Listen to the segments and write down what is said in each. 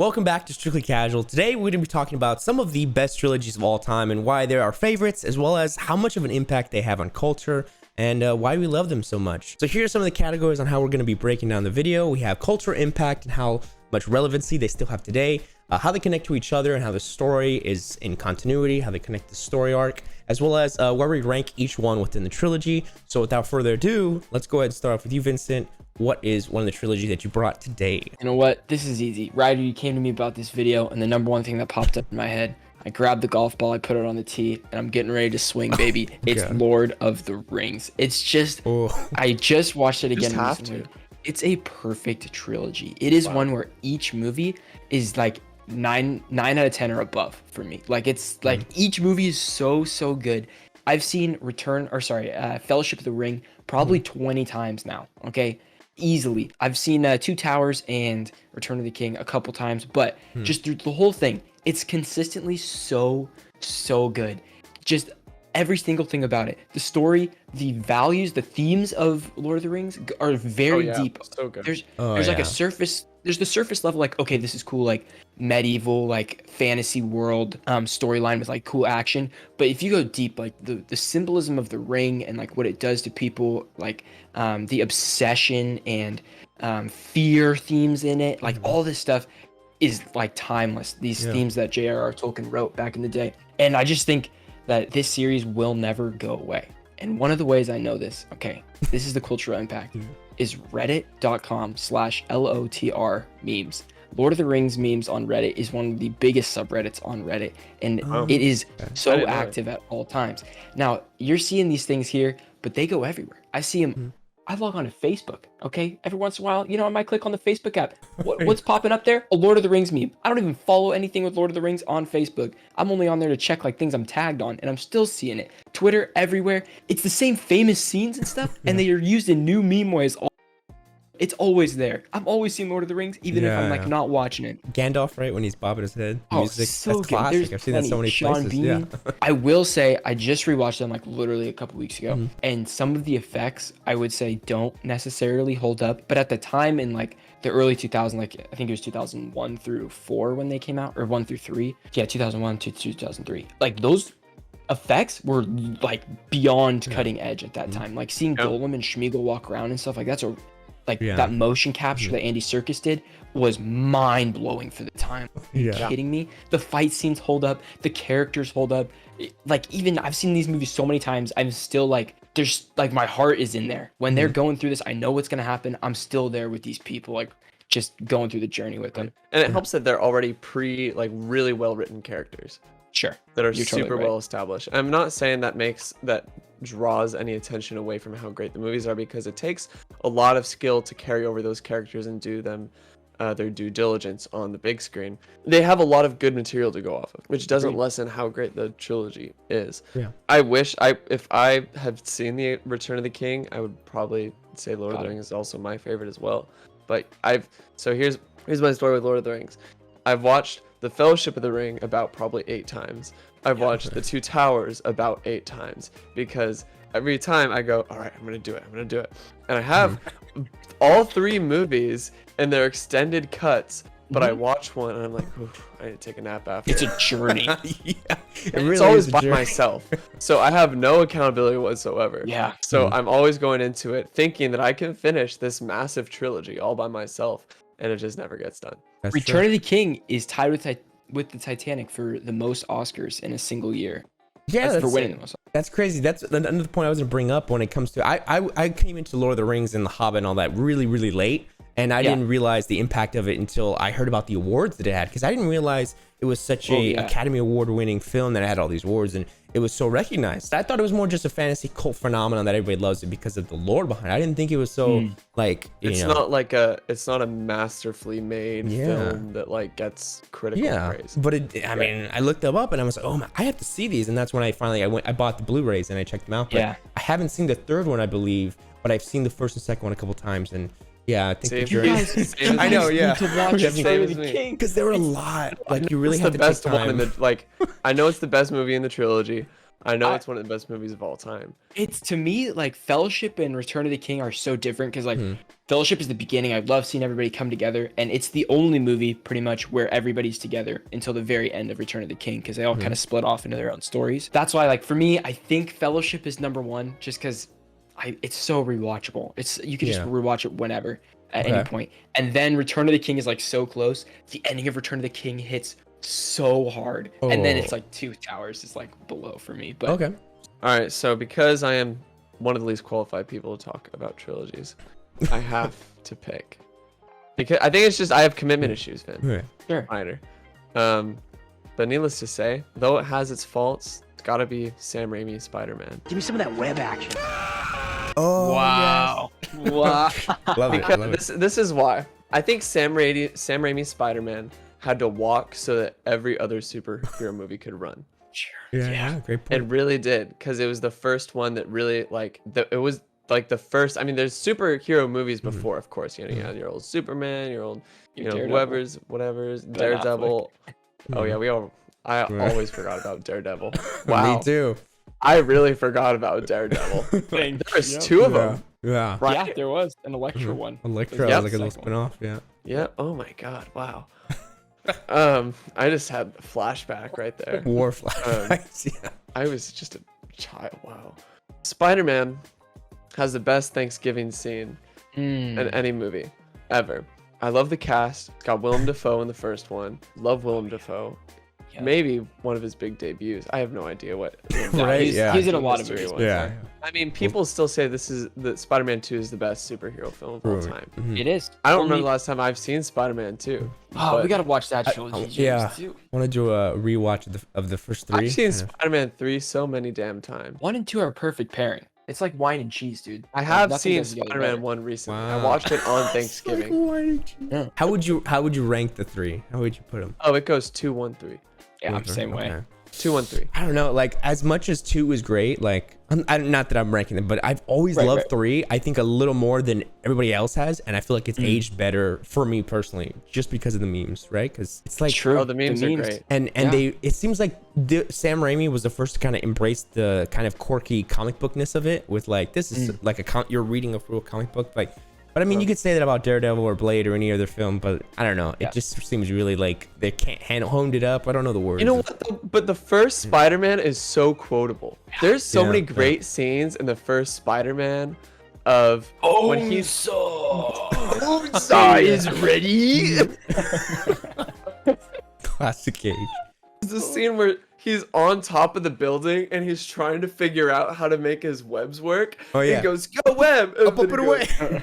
Welcome back to Strictly Casual. Today we're going to be talking about some of the best trilogies of all time and why they're our favorites, as well as how much of an impact they have on culture and why we love them so much. So here are some of the categories on how we're going to be breaking down the video. We have cultural impact and how much relevancy they still have today, how they connect to each other and how the story is in continuity, how they connect the story arc, as well as where we rank each one within the trilogy. So without further ado, let's go ahead and start off with you, Vincent. What is one of the trilogies that you brought today? You know what? This is easy. Ryder, you came to me about this video, and the number one thing that popped up in my head, I grabbed the golf ball, I put it on the tee, and I'm getting ready to swing, baby. It's God. Lord of the Rings. It's just, I just watched it again Just recently. It's a perfect trilogy. It is one where each movie is like 9 out of 10 or above for me. Like it's like each movie is so good. I've seen Fellowship of the Ring probably 20 times now. Okay. Easily. I've seen Two Towers and Return of the King a couple times, but just through the whole thing, it's consistently so good. Just every single thing about it. The story, the values, the themes of Lord of the Rings are very deep. So good. There's like a surface, there's the surface level, like, okay, this is cool, like medieval, like fantasy world storyline with like cool action. But if you go deep, like the symbolism of the ring and like what it does to people, like the obsession and fear themes in it, like all this stuff is like timeless. These themes that J.R.R. Tolkien wrote back in the day. And I just think that this series will never go away. And one of the ways I know this, okay, this is the cultural impact, is reddit.com/LOTR memes. Lord of the Rings memes on Reddit is one of the biggest subreddits on Reddit, and it is so active at all times. Now, you're seeing these things here, but they go everywhere. I see them. I log on to Facebook, okay? Every once in a while, you know, I might click on the Facebook app. What's popping up there? A Lord of the Rings meme. I don't even follow anything with Lord of the Rings on Facebook. I'm only on there to check like things I'm tagged on, and I'm still seeing it. Twitter, everywhere. It's the same famous scenes and stuff, and they are used in new meme ways. It's always there. I'm always seeing Lord of the Rings, even if I'm like not watching it. Gandalf, right? When he's bobbing his head. Oh, Music. so That's good. classic. I've seen that so many places. Yeah. I will say, I just rewatched them like literally a couple weeks ago, and some of the effects I would say don't necessarily hold up. But at the time in like the early 2000s, like I think it was 2001 through 4 when they came out, or 1 through 3. Yeah, 2001 to 2003. Like those effects were like beyond cutting edge at that time. Like seeing Golem and Schmeagol walk around and stuff like that's that motion capture that Andy Serkis did was mind-blowing for the time. Are you kidding me? The fight scenes hold up, the characters hold up. Like even I've seen these movies so many times, I'm still like, there's like my heart is in there. When they're going through this, I know what's gonna happen. I'm still there with these people, like just going through the journey with them. And it helps that they're already really well-written characters. Sure. That are You're super totally right. well established. I'm not saying that draws any attention away from how great the movies are, because it takes a lot of skill to carry over those characters and do them their due diligence on the big screen. They have a lot of good material to go off of, which doesn't lessen how great the trilogy is. I wish if I had seen the Return of the King, I would probably say Lord of the Rings is also my favorite as well. But so here's my story with Lord of the Rings. I've watched the Fellowship of the Ring about probably 8 times. I've watched the Two Towers about 8 times, because every time I go, all right, I'm gonna do it. And I have all 3 movies in their extended cuts, but I watch one and I'm like, I need to take a nap after. It's a journey. It's always by myself, so I have no accountability whatsoever. So I'm always going into it thinking that I can finish this massive trilogy all by myself, and it just never gets done. Return of the King is tied with the Titanic for the most Oscars in a single year. Yeah, for winning the most. That's crazy. That's another point I was gonna bring up when it comes to I came into Lord of the Rings and The Hobbit and all that really late, and I didn't realize the impact of it until I heard about the awards that it had, because I didn't realize it was such a Academy Award winning film that it had all these awards and it was so recognized. I thought it was more just a fantasy cult phenomenon that everybody loves it because of the lore behind it. I didn't think it was so like it's not a masterfully made film that like gets critical praise. But I mean, I looked them up and I was like, oh man, I have to see these, and that's when I bought the Blu-rays and I checked them out. But I haven't seen the third one, I believe, but I've seen the first and second one a couple times, and I think the journey. I know, to watch Return of the King, because there were a lot. Like you really it's have the to best take time. one in the I know it's the best movie in the trilogy, I know it's one of the best movies of all time. It's, to me, like Fellowship and Return of the King are so different because like Mhm. Fellowship is the beginning. I love seeing everybody come together, and it's the only movie pretty much where everybody's together until the very end of Return of the King because they all kind of split off into their own stories. That's why, like, for me, I think Fellowship is number one just because it's so rewatchable. It's, you can just rewatch it whenever at any point. And then Return of the King is like so close. The ending of Return of the King hits so hard, and then it's like Two Towers is like below for me. But Okay. All right, so because I am one of the least qualified people to talk about trilogies, I have to pick. Because I think it's just I have commitment issues, Vin. Okay. sure. Ryder. But needless to say, though it has its faults, it's gotta be Sam Raimi's Spider-Man. Give me some of that web action. Oh, Wow. Love it. Love Because it. this is why. I think Sam Raimi's Spider-Man had to walk so that every other superhero movie could run. Sure. Yeah, great point. It really did, because it was the first one that really, like, it was like the first. I mean, there's superhero movies before, of course. You know, you had your old Superman, your old, you know, Daredevil. whatever's Ben Daredevil. Oh yeah, I Right. always forgot about Daredevil. Me Wow, too. I really forgot about Daredevil. There's two of them. Yeah. Right? Yeah, there was an Electra one. Electra Yep. was like a little Second spin-off. Yeah. Yeah. Oh my God. Wow. I just had a flashback right there. War flashbacks. Yeah. I was just a child. Wow. Spider-Man has the best Thanksgiving scene in any movie ever. I love the cast. It's got Willem Dafoe in the first one. Love Willem Dafoe. Yeah. Maybe one of his big debuts. I have no idea what. Right, He's, yeah. he's in a lot of History movies. was. Yeah. I mean, people still say that Spider-Man 2 is the best superhero film of all Right. time. Mhm. It is. I don't Only- remember the last time I've seen Spider-Man 2. Oh, but we gotta watch that trilogy. yeah. Too. Want to do a rewatch of the first three? I've seen Yeah. Spider-Man 3 so many damn times. 1 and 2 are a perfect pairing. It's like wine and cheese, dude. I Like, have nothing seen goes together Spider-Man better. 1 recently. I Wow. watched it on Thanksgiving. Yeah. How would you rank the three? How would you put them? Oh, it goes 2, 1, 3. Yeah, I'm the same way. 2, 1, 3. I don't know. Like, as much as 2 is great, like, not that I'm ranking them, but I've always Right, loved right. 3. I think a little more than everybody else has, and I feel like it's aged better for me personally, just because of the memes, right? Because it's like, True. Oh, the memes are great. and Yeah. it seems like Sam Raimi was the first to kind of embrace the kind of quirky comic bookness of it, with like, this is like you're reading a real comic book, like. But I mean, you could say that about Daredevil or Blade or any other film, but I don't know. Yeah. It just seems really like they can't honed it up. I don't know the words. You know what? But the first Spider-Man is so quotable. There's so Yeah, many yeah. great scenes in the first Spider-Man of when he's is ready. Classic age. There's a scene where he's on top of the building and he's trying to figure out how to make his webs work. Oh, yeah. He goes, "Go web!" And Up then it he away. goes,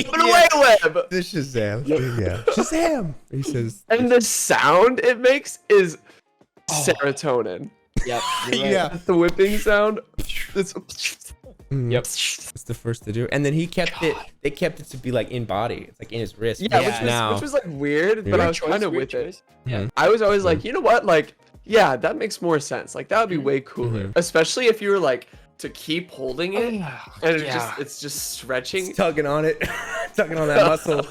Up and away, web! This Shazam. Yeah. Shazam. He says. And the sound it makes is serotonin. Yep. you're right. Yeah. The whipping sound. It's Yep. It's the first to do. And then he kept it. They kept it to be like in body. It's like in his wrist. yeah, Yeah. which was like weird, but Yeah. I was kind of Weird with it. choice. Yeah. I was always like, you know what? Like, yeah, that makes more sense. Like, that would be way cooler. Especially if you were like to keep holding it and it's just stretching. tugging on it, tugging on that muscle.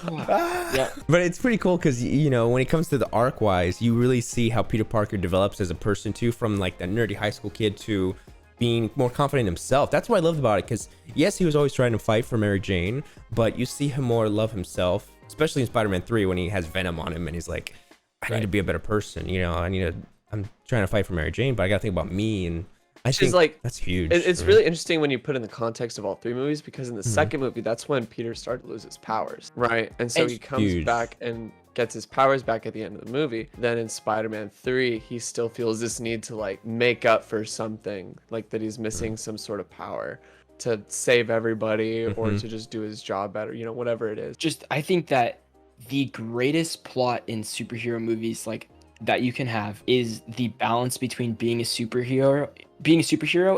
Yeah. But it's pretty cool because, you know, when it comes to the arc wise, you really see how Peter Parker develops as a person too, from like that nerdy high school kid to being more confident in himself. That's what I loved about it, because yes, he was always trying to fight for Mary Jane, but you see him more love himself, especially in Spider-Man 3 when he has Venom on him and he's like, I need to be a better person, you know, I'm trying to fight for Mary Jane, but I gotta think about me. And I Which think is like, that's huge. It's right? really interesting when you put in the context of all three movies, because in the second movie, that's when Peter started to lose his powers, right? And so It's he comes huge. back and gets his powers back at the end of the movie. Then in Spider-Man 3, he still feels this need to like make up for something, like that he's missing some sort of power to save everybody or to just do his job better, you know, whatever it is. Just, I think that the greatest plot in superhero movies, like, that you can have is the balance between being a superhero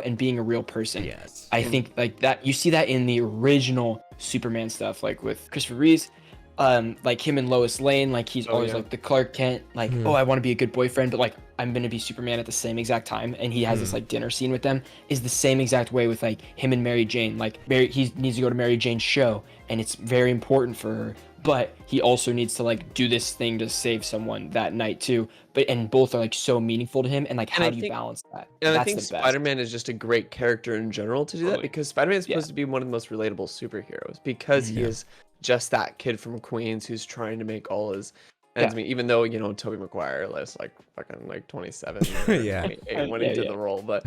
and being a real person. Yes. I think like that, you see that in the original Superman stuff, like with Christopher Reeves, like him and Lois Lane, like he's always like the Clark Kent, like, oh, I want to be a good boyfriend, but like I'm gonna be Superman at the same exact time. And he has this like dinner scene with them, is the same exact way with like him and Mary Jane. Like he needs to go to Mary Jane's show, and it's very important for her, but he also needs to like do this thing to save someone that night too. And both are like so meaningful to him, and like how do you balance that? And That's I think the best. Spider-Man is just a great character in general to do that, because Spider-Man is supposed to be one of the most relatable superheroes, because he is just that kid from Queens who's trying to make all his ends meet, even though, you know, Tobey Maguire was like fucking like 27 or 28 when he did the role, but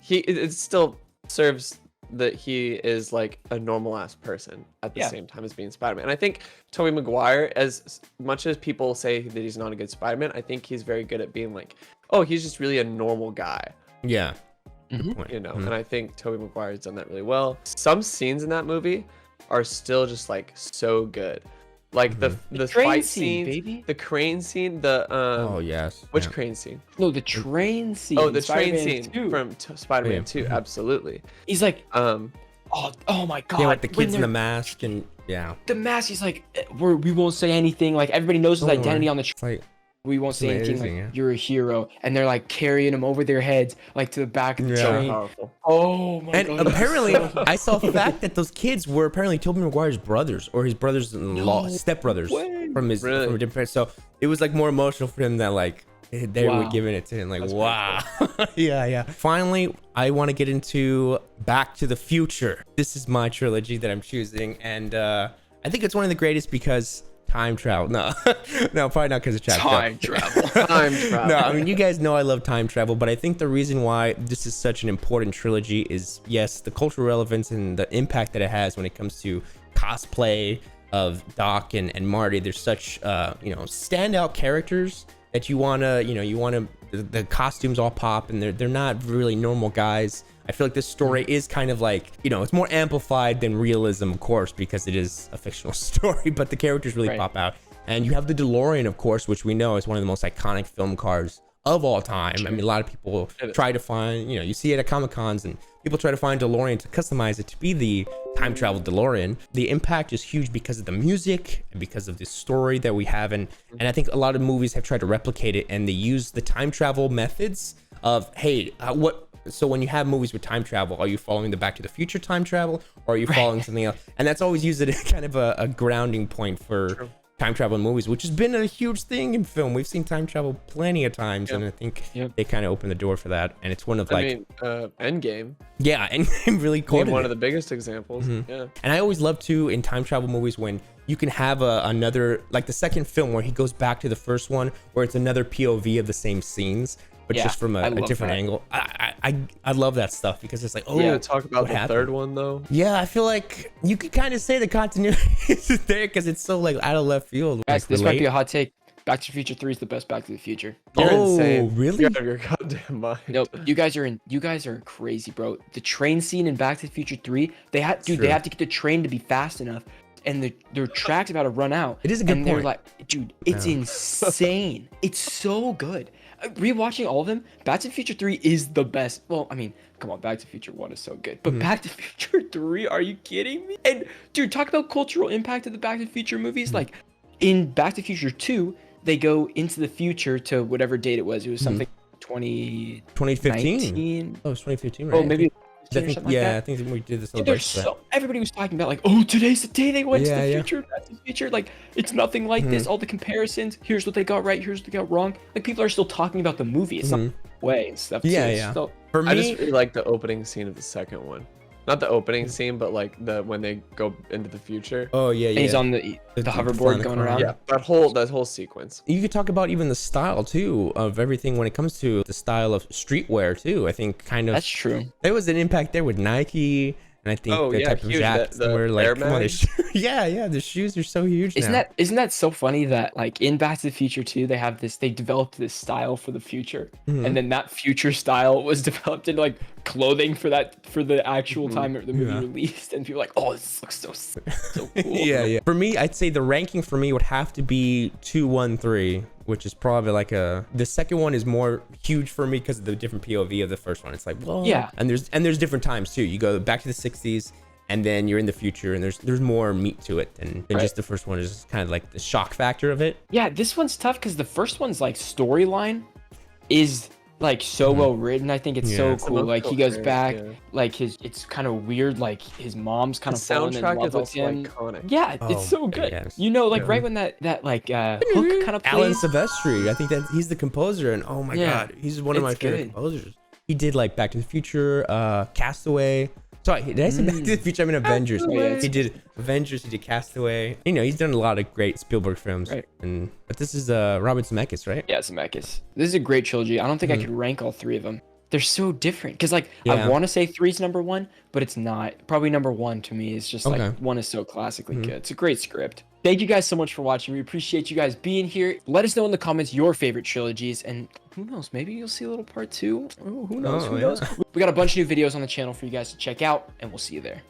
it still serves that he is like a normal ass person at the same time as being Spider-Man. And I think Tobey Maguire, as much as people say that he's not a good Spider-Man, I think he's very good at being like, oh, he's just really a normal guy. Yeah. You know, and I think Tobey Maguire has done that really well. Some scenes in that movie are still just like so good. Like the fight scene, baby. The crane scene, the oh yes. Which crane scene? No, the train scene. Oh, the train Spider-Man scene 2. from Spider-Man 2, absolutely. He's like, oh my god. Yeah, like the kids in the mask and the mask. He's like, we won't say anything. Like everybody knows his identity on the train. We won't say anything. Like, you're a hero, and they're like carrying him over their heads, like to the back of the train. Powerful. Oh my god! And apparently, I saw a fact that those kids were apparently Tobey Maguire's brothers, or his brothers-in-law, stepbrothers from his from a different. So it was like more emotional for him that like they were giving it to him. Like, wow. Yeah. Finally, I want to get into Back to the Future. This is my trilogy that I'm choosing, and I think it's one of the greatest because time travel. No, probably not because of time travel. Time travel. No, I mean, you guys know I love time travel, but I think the reason why this is such an important trilogy is, yes, the cultural relevance and the impact that it has when it comes to cosplay of Doc and Marty. There's such, standout characters that you want to, the costumes all pop, and they're not really normal guys. I feel like this story is kind of like, it's more amplified than realism, of course, because it is a fictional story, but the characters really pop out. And you have the DeLorean, of course, which we know is one of the most iconic film cars of all time. I mean, a lot of people try to find, you see it at Comic-Cons, and people try to find DeLorean to customize it to be the time travel DeLorean. The impact is huge because of the music and because of the story that we have. And I think a lot of movies have tried to replicate it, and they use the time travel methods of, hey, so when you have movies with time travel, are you following the Back to the Future time travel, or are you following something else? And that's always used as kind of a grounding point for time travel in movies, which has been a huge thing in film. We've seen time travel plenty of times, and I think they kind of opened the door for that. And it's one of Endgame. Yeah, Endgame really quoted one of the biggest examples. Yeah. And I always love to in time travel movies when you can have another, like the second film where he goes back to the first one, where it's another POV of the same scenes, but just from a different angle. I love that stuff because it's like, talk about the third one though. Yeah, I feel like you could kind of say the continuity is there because it's so like out of left field. Guys, this might be a hot take. Back to the Future 3 is the best Back to the Future. You're insane. Really? You're out of your goddamn mind. Nope. You guys are crazy, bro. The train scene in Back to the Future 3, they have to get the train to be fast enough, and their track's about to run out. It is a good point. They're like, dude, it's insane. It's so good. Rewatching all of them, Back to the Future 3 is the best. Well, I mean, come on, Back to the Future 1 is so good. But Back to the Future 3, are you kidding me? And dude, talk about cultural impact of the Back to the Future movies. Like in Back to the Future 2, they go into the future to whatever date it was. It was something 2015. Oh, it was 2015, right? Oh, maybe. I think we did this. Everybody was talking about like, oh, today's the day they went to the future. Back to the Future. Like, it's nothing like this. All the comparisons. Here's what they got right. Here's what they got wrong. Like, people are still talking about the movie. It's not way and stuff. So, for me, I just really like the opening scene of the second one. Not the opening scene, but like when they go into the future. Oh yeah. And he's on the hoverboard going around. Yeah, that whole sequence. You could talk about even the style too of everything when it comes to the style of streetwear too. I think kind of that's true. There was an impact there with Nike. And I think the type of jackets were like, come on, the shoes are so huge. Isn't that so funny that like in Back to the Future 2, they developed this style for the future, and then that future style was developed into like clothing for the actual time that the movie released, and people were like, oh, this looks so cool. Yeah. For me, I'd say the ranking for me would have to be 2, 1, 3. Which is probably like the second one is more huge for me because of the different POV of the first one. It's like, well, and there's different times too. You go back to the 60s and then you're in the future, and there's more meat to it than just the first one. Is just kind of like the shock factor of it. Yeah, this one's tough because the first one's like storyline is like so well written. I think it's so It's cool. Like he emotional goes back, journey, yeah. like it's kind of weird. Like his mom's kind The of falling in soundtrack love is with also him. iconic. Yeah, Oh, it's so good. yes. You know, like Yeah. right when that hook kind of Alan plays. Silvestri, I think that he's the composer, and oh my Yeah, god, he's one of my it's favorite good. composers. He did like Back to the Future, Castaway. Sorry, did I say Back to the Future? I mean Avengers. Oh, yeah, He did Avengers. He did Castaway. You know, he's done a lot of great Spielberg films. Right. But this is Robert Zemeckis, right? Yeah, Zemeckis. This is a great trilogy. I don't think I could rank all three of them. They're so different. Because, like, I Yeah. want to say three's number one, but it's not. Probably number one to me is just, Okay. like, one is so classically good. It's a great script. Thank you guys so much for watching. We appreciate you guys being here. Let us know in the comments your favorite trilogies. And who knows, maybe you'll see a little part two. Oh, who knows? Oh, Who yeah. knows? We got a bunch of new videos on the channel for you guys to check out, and we'll see you there.